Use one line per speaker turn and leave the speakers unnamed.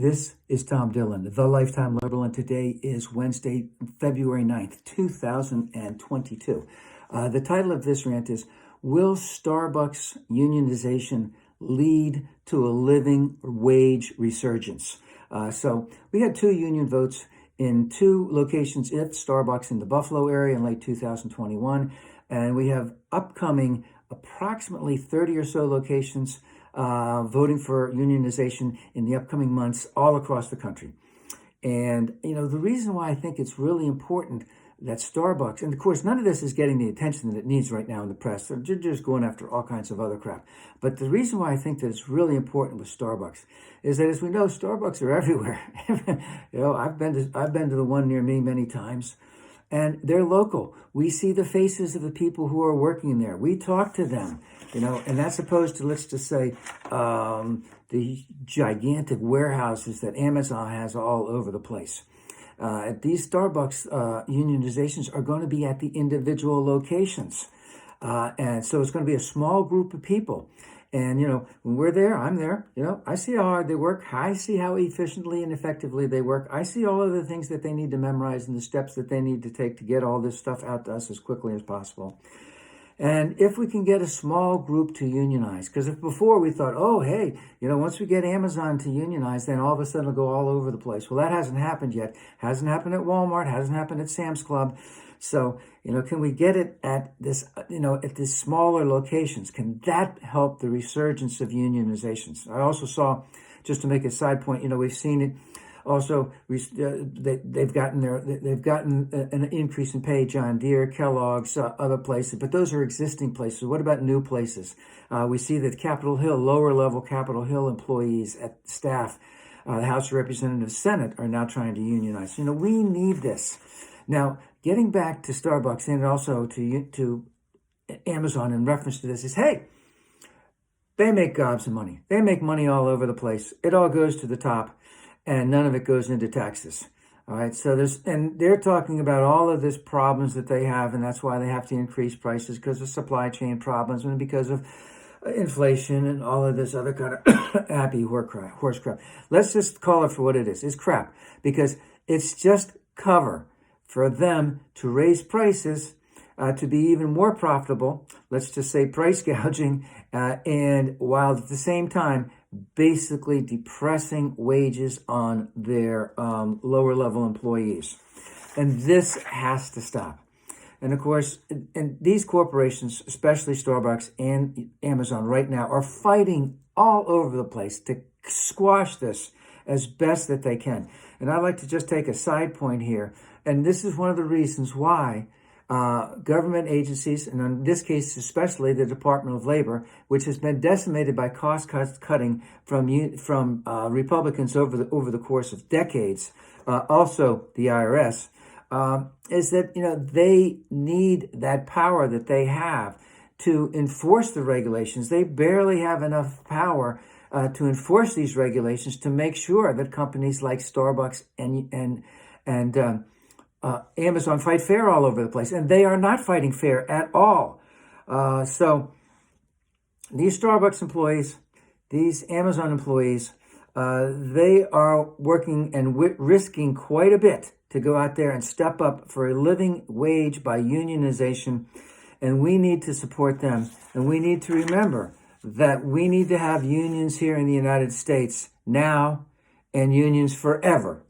This is Tom Dillon, the Lifetime Liberal, and today is Wednesday, February 9th, 2022. The title of this rant is, Will Starbucks Unionization Lead to a Living Wage Resurgence? So we had two union votes in two locations at Starbucks in the Buffalo area in late 2021, and we have upcoming approximately 30 or so locations voting for unionization in the upcoming months all across the country. And, the reason why I think it's really important that Starbucks, and of course, none of this is getting the attention that it needs right now in the press. They're just going after all kinds of other crap. But the reason why I think that it's really important with Starbucks is that, as we know, Starbucks are everywhere. I've been to the one near me many times. And they're local. We see the faces of the people who are working there. We talk to them, and that's opposed to, let's just say, the gigantic warehouses that Amazon has all over the place. These Starbucks unionizations are going to be at the individual locations. And so it's going to be a small group of people. And, when we're there, I'm there, I see how hard they work. I see how efficiently and effectively they work. I see all of the things that they need to memorize and the steps that they need to take to get all this stuff out to us as quickly as possible. And if we can get a small group to unionize, because if before we thought, oh, hey, once we get Amazon to unionize, then all of a sudden it'll go all over the place. Well, that hasn't happened yet. Hasn't happened at Walmart, hasn't happened at Sam's Club. So, can we get it at this, at these smaller locations? Can that help the resurgence of unionizations? I also saw, just to make a side point, we've seen it also, they've gotten an increase in pay, John Deere, Kellogg's, other places, but those are existing places. What about new places? We see that Capitol Hill, lower level Capitol Hill employees at staff, the House of Representatives, Senate are now trying to unionize. We need this. Now, getting back to Starbucks and also to Amazon in reference to this is, hey, they make gobs of money. They make money all over the place. It all goes to the top, and none of it goes into taxes. All right, so they're talking about all of these problems that they have, and that's why they have to increase prices because of supply chain problems and because of inflation and all of this other kind of happy horse crap. Let's just call it for what it is. It's crap because it's just cover for them to raise prices to be even more profitable, let's just say price gouging, and while at the same time basically depressing wages on their lower level employees. And this has to stop. And of course, and these corporations, especially Starbucks and Amazon right now, are fighting all over the place to squash this as best that they can. And I'd like to just take a side point here. And this is one of the reasons why government agencies, and in this case especially the Department of Labor, which has been decimated by cost cutting from Republicans over the course of decades, also the IRS, is that they need that power that they have to enforce the regulations. They barely have enough power to enforce these regulations to make sure that companies like Starbucks and Amazon fight fair all over the place, and they are not fighting fair at all. So these Starbucks employees, these Amazon employees, they are working and risking quite a bit to go out there and step up for a living wage by unionization, and we need to support them. And we need to remember that we need to have unions here in the United States now and unions forever